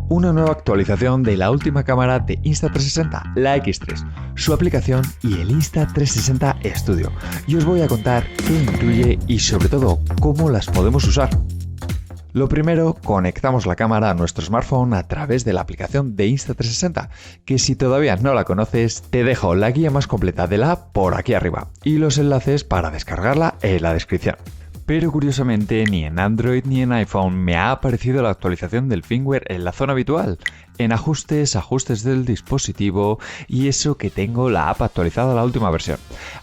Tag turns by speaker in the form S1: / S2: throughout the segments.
S1: una nueva actualización de la última cámara de Insta360, la X3, su aplicación y el Insta360 Studio. Y os voy a contar qué incluye y sobre todo cómo las podemos usar. Lo primero, conectamos la cámara a nuestro smartphone a través de la aplicación de Insta360, que si todavía no la conoces, te dejo la guía más completa de la app por aquí arriba y los enlaces para descargarla en la descripción. Pero curiosamente ni en Android ni en iPhone me ha aparecido la actualización del firmware en la zona habitual, en ajustes del dispositivo y eso que tengo la app actualizada a la última versión.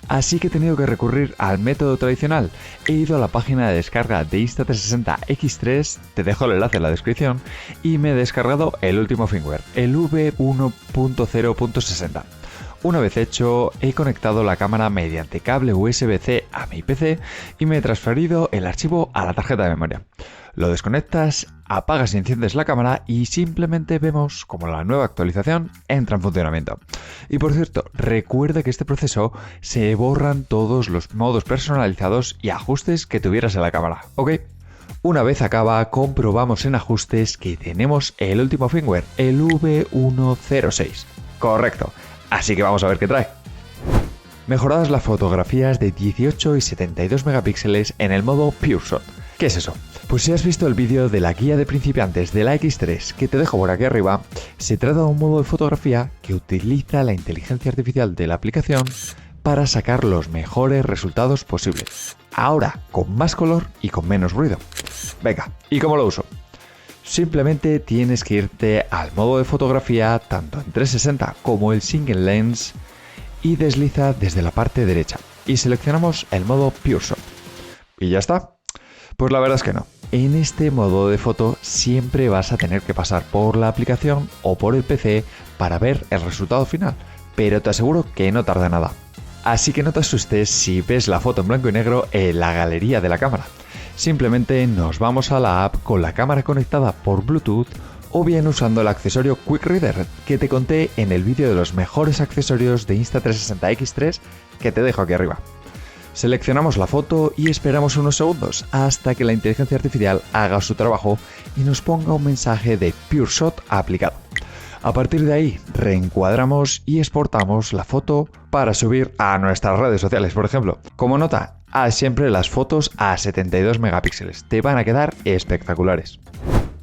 S1: Así que he tenido que recurrir al método tradicional. He ido a la página de descarga de Insta360 X3, te dejo el enlace en la descripción, y me he descargado el último firmware, el V1.0.60. Una vez hecho, he conectado la cámara mediante cable USB-C a mi PC y me he transferido el archivo a la tarjeta de memoria. Lo desconectas, apagas y enciendes la cámara y simplemente vemos como la nueva actualización entra en funcionamiento. Y por cierto, recuerda que este proceso se borran todos los modos personalizados y ajustes que tuvieras en la cámara, ¿ok? Una vez acaba, comprobamos en ajustes que tenemos el último firmware, el V106. Correcto. Así que vamos a ver qué trae. Mejoradas las fotografías de 18 y 72 megapíxeles en el modo PureShot. ¿Qué es eso? Pues si has visto el vídeo de la guía de principiantes de la X3 que te dejo por aquí arriba, se trata de un modo de fotografía que utiliza la inteligencia artificial de la aplicación para sacar los mejores resultados posibles. Ahora, con más color y con menos ruido. Venga, ¿y cómo lo uso? Simplemente tienes que irte al modo de fotografía tanto en 360 como el Single Lens y desliza desde la parte derecha y seleccionamos el modo PureShot. ¿Y ya está? Pues la verdad es que no. En este modo de foto siempre vas a tener que pasar por la aplicación o por el PC para ver el resultado final, pero te aseguro que no tarda nada. Así que no te asustes si ves la foto en blanco y negro en la galería de la cámara. Simplemente nos vamos a la app con la cámara conectada por Bluetooth o bien usando el accesorio Quick Reader que te conté en el vídeo de los mejores accesorios de Insta360 X3 que te dejo aquí arriba. Seleccionamos la foto y esperamos unos segundos hasta que la inteligencia artificial haga su trabajo y nos ponga un mensaje de PureShot aplicado. A partir de ahí, reencuadramos y exportamos la foto para subir a nuestras redes sociales, por ejemplo. Como nota, haz siempre las fotos a 72 megapíxeles, te van a quedar espectaculares.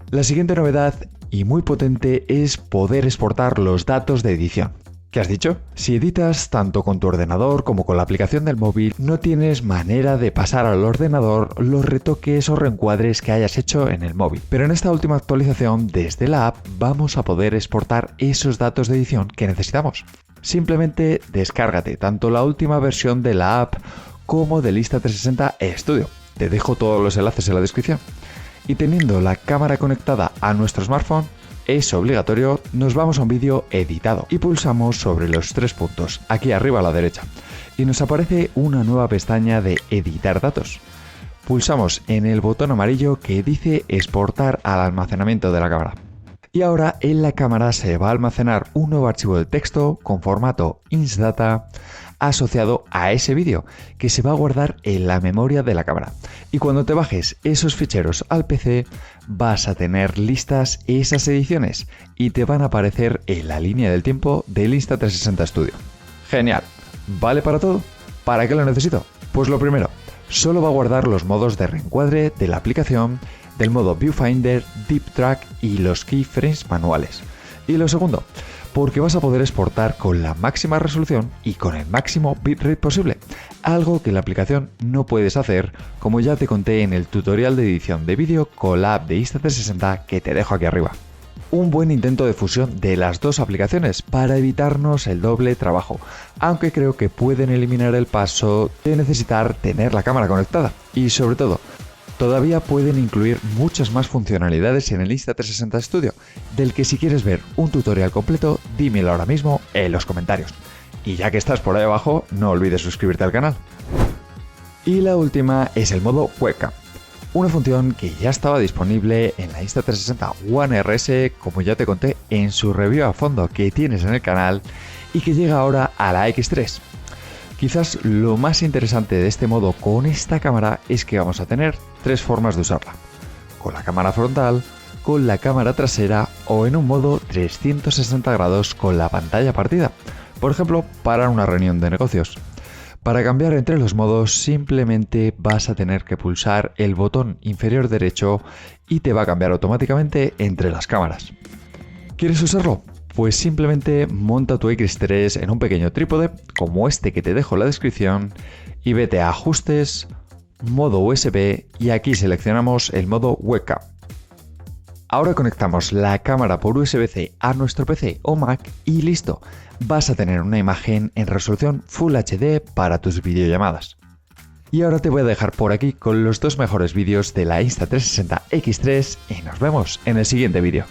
S1: La siguiente novedad, y muy potente, es poder exportar los datos de edición. ¿Qué has dicho? Si editas tanto con tu ordenador como con la aplicación del móvil, no tienes manera de pasar al ordenador los retoques o reencuadres que hayas hecho en el móvil. Pero en esta última actualización, desde la app, vamos a poder exportar esos datos de edición que necesitamos. Simplemente descárgate tanto la última versión de la app como del Insta360 Studio. Te dejo todos los enlaces en la descripción. Y teniendo la cámara conectada a nuestro smartphone, es obligatorio, nos vamos a un vídeo editado y pulsamos sobre los 3 puntos, aquí arriba a la derecha, y nos aparece una nueva pestaña de editar datos. Pulsamos en el botón amarillo que dice exportar al almacenamiento de la cámara. Y ahora en la cámara se va a almacenar un nuevo archivo de texto con formato InSData asociado a ese vídeo que se va a guardar en la memoria de la cámara. Y cuando te bajes esos ficheros al PC vas a tener listas esas ediciones y te van a aparecer en la línea del tiempo del Insta360 Studio. Genial. ¿Vale para todo? ¿Para qué lo necesito? Pues lo primero, solo va a guardar los modos de reencuadre de la aplicación, del modo Viewfinder, Deep Track y los keyframes manuales. Y lo segundo, porque vas a poder exportar con la máxima resolución y con el máximo bitrate posible, algo que la aplicación no puedes hacer, como ya te conté en el tutorial de edición de vídeo con la app de Insta360 que te dejo aquí arriba. Un buen intento de fusión de las dos aplicaciones para evitarnos el doble trabajo, aunque creo que pueden eliminar el paso de necesitar tener la cámara conectada y sobre todo, todavía pueden incluir muchas más funcionalidades en el Insta360 Studio, del que si quieres ver un tutorial completo, dímelo ahora mismo en los comentarios. Y ya que estás por ahí abajo, no olvides suscribirte al canal. Y la última es el modo webcam, una función que ya estaba disponible en la Insta360 One RS, como ya te conté en su review a fondo que tienes en el canal, y que llega ahora a la X3. Quizás lo más interesante de este modo con esta cámara es que vamos a tener 3 formas de usarla. Con la cámara frontal, con la cámara trasera o en un modo 360 grados con la pantalla partida, por ejemplo para una reunión de negocios. Para cambiar entre los modos simplemente vas a tener que pulsar el botón inferior derecho y te va a cambiar automáticamente entre las cámaras. ¿Quieres usarlo? Pues simplemente monta tu X3 en un pequeño trípode como este que te dejo en la descripción y vete a Ajustes, Modo USB y aquí seleccionamos el modo Webcam. Ahora conectamos la cámara por USB-C a nuestro PC o Mac y listo, vas a tener una imagen en resolución Full HD para tus videollamadas. Y ahora te voy a dejar por aquí con los dos mejores vídeos de la Insta360 X3 y nos vemos en el siguiente vídeo.